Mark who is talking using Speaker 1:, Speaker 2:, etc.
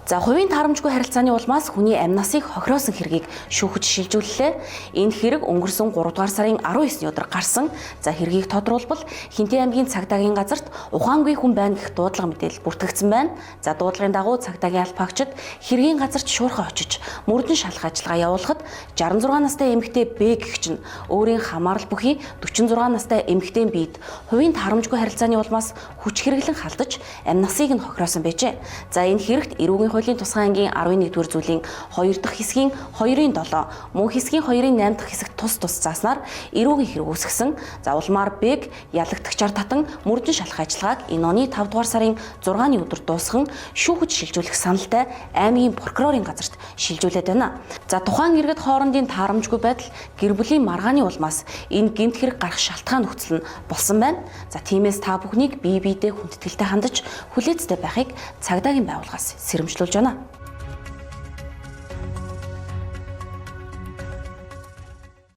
Speaker 1: За хувийн таарамжгүй харилцааны улмаас хүний амь насыг хохироосон хэргийг шүүхэж шилжүүллээ. Энэ хэрэг өнгөрсөн 3 дугаар сарын 19-ний өдөр гарсан. За хэргийг тодруулбал Хинтээ аймгийн цагдаагийн газарт ухаангүй хүн байна гэх дуудлага мэдээлэл бүртгэгдсэн байна. За дуудлагын дагуу цагдаагийн албаагчид хэргийн газарт шуурхай очиж мөрдөн шалах ажиллагаа явуулахад 66 настай эмэгтэй Б гэгч нь өөрийн хамаарал бүхий 46 настай эмэгтэй Б-д хувийн таарамжгүй харилцааны улмаас хүч хэрэглэн халтаж амь насыг нь хохироосон байжээ. За энэ хэрэгт эрүүгийн хуулийн тусгай ангийн 11-р зүйлийн 2 дахь хэсгийн 2-ын 7, мөн хэсгийн 2-ын 8 дахь хэсэгт тус зааснаар эрүүгийн хэрэг үүсгэсэн. За улмаар Б-г ялагдагчаар татан мөрдөн шалах ажиллагааг энэ оны 5 дугаар сарын 6-ны өдөр дуусган шүүхэж шилжүүлэх саналтай аймгийн прокурорын газарт шилжүүлээд байна. За тухайн иргэд хоорондын таарамжгүй байдал гэр бүлийн маргааны улмаас энэ гэмт хэрэг гарах шалтгаан нөхцөл нь болсон байна. За тиймээс та бүхнийг бие биедээ хүндэтгэлтэй хандаж хүлээцтэй байхыг цагдаагийн байгууллагаас сэрэмжлүүлж байна.